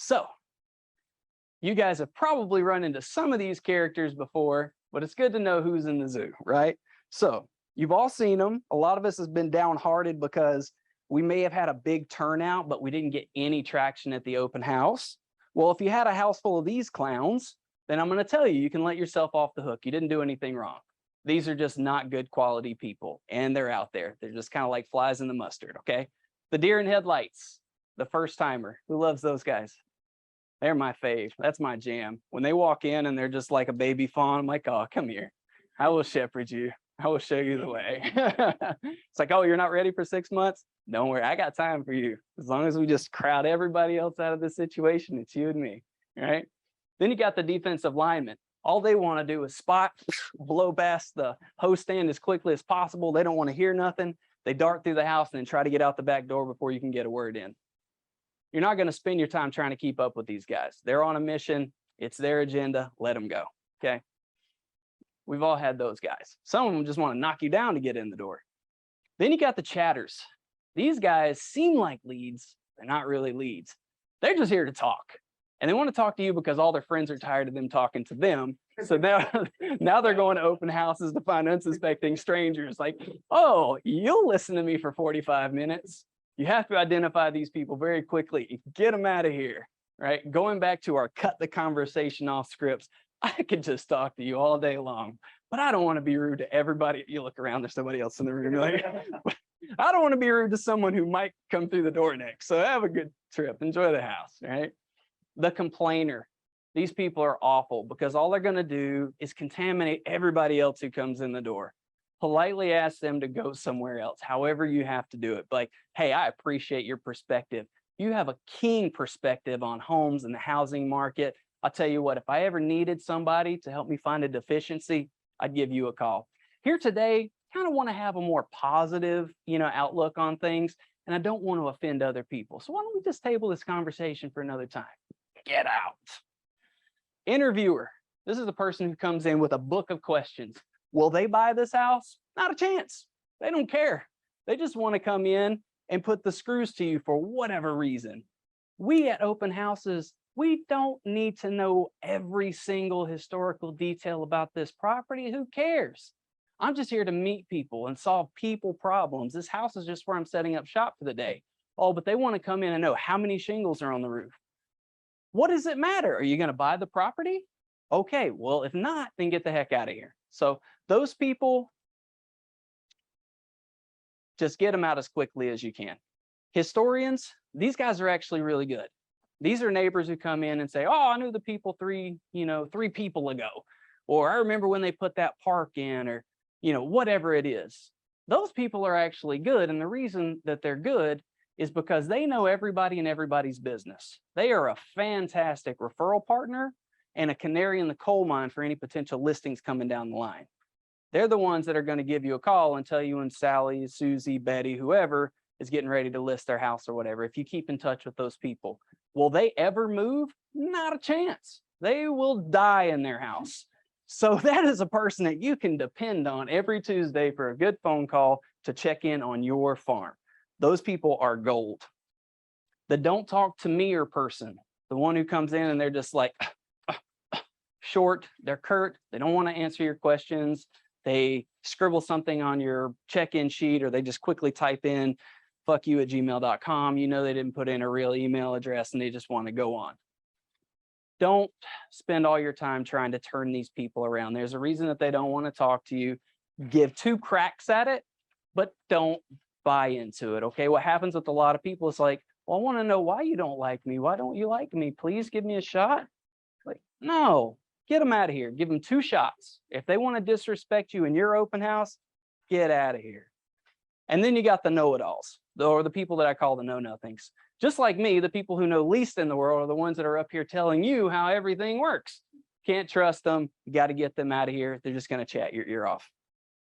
So you guys have probably run into some of these characters before, but it's good to know who's in the zoo, right? So you've all seen them. A lot of us has been downhearted because we may have had a big turnout, but we didn't get any traction at the open house. Well, if you had a house full of these clowns, then I'm going to tell you, you can let yourself off the hook. You didn't do anything wrong. These are just not good quality people, and they're out there. They're just kind of like flies in the mustard, okay? The deer in headlights, the first timer. Who loves those guys? They're my fave. That's my jam. When they walk in and they're just like a baby fawn, I'm like, oh, come here. I will shepherd you. I will show you the way. It's like, oh, you're not ready for 6 months? Don't worry, I got time for you. As long as we just crowd everybody else out of the situation, it's you and me, right? Then you got the defensive linemen. All they want to do is spot, blow past the host stand as quickly as possible. They don't want to hear nothing. They dart through the house and then try to get out the back door before you can get a word in. You're not going to spend your time trying to keep up with these guys. They're on a mission. It's their agenda. Let them go, okay? We've all had those guys. Some of them just want to knock you down to get in the door. Then you got the chatters. These guys seem like leads. They're not really leads. They're just here to talk. And they want to talk to you because all their friends are tired of them talking to them. So now they're going to open houses to find unsuspecting strangers. Like, oh, you'll listen to me for 45 minutes. You have to identify these people very quickly. Get them out of here, right? Going back to our cut the conversation off scripts, I could just talk to you all day long, but I don't want to be rude to everybody. You look around, there's somebody else in the room. You're like, I don't want to be rude to someone who might come through the door next. So have a good trip. Enjoy the house, right? The complainer. These people are awful because all they're going to do is contaminate everybody else who comes in the door. Politely ask them to go somewhere else, however you have to do it. Like, hey, I appreciate your perspective. You have a keen perspective on homes and the housing market. I'll tell you what, if I ever needed somebody to help me find a deficiency, I'd give you a call. Here today, kind of want to have a more positive, outlook on things, and I don't want to offend other people. So why don't we just table this conversation for another time? Get out. Interviewer. This is the person who comes in with a book of questions. Will they buy this house? Not a chance. They don't care. They just want to come in and put the screws to you for whatever reason. We at open houses, we don't need to know every single historical detail about this property. Who cares? I'm just here to meet people and solve people problems. This house is just where I'm setting up shop for the day. Oh, but they want to come in and know how many shingles are on the roof. What does it matter? Are you going to buy the property? Okay, well, if not, then get the heck out of here. So those people, just get them out as quickly as you can. Historians, these guys are actually really good. These are neighbors who come in and say, oh, I knew the people three people ago, or I remember when they put that park in, or, whatever it is. Those people are actually good. And the reason that they're good is because they know everybody and everybody's business. They are a fantastic referral partner and a canary in the coal mine for any potential listings coming down the line. They're the ones that are going to give you a call and tell you when Sally, Susie, Betty, whoever is getting ready to list their house or whatever. If you keep in touch with those people, will they ever move? Not a chance. They will die in their house. So that is a person that you can depend on every Tuesday for a good phone call to check in on your farm. Those people are gold. The don't talk to me person, the one who comes in and they're just like short, they're curt, they don't want to answer your questions. They scribble something on your check-in sheet, or they just quickly type in fuckyou@gmail.com. They didn't put in a real email address and they just want to go on. Don't spend all your time trying to turn these people around. There's a reason that they don't want to talk to you. Give 2 cracks at it, but don't buy into it, okay? What happens with a lot of people is like, well, I want to know why you don't like me. Why don't you like me? Please give me a shot. Like, no, get them out of here. Give them 2 shots. If they want to disrespect you in your open house, get out of here. And then you got the know-it-alls, or the people that I call the know-nothings. Just like me, the people who know least in the world are the ones that are up here telling you how everything works. Can't trust them. You got to get them out of here. They're just going to chat your ear off.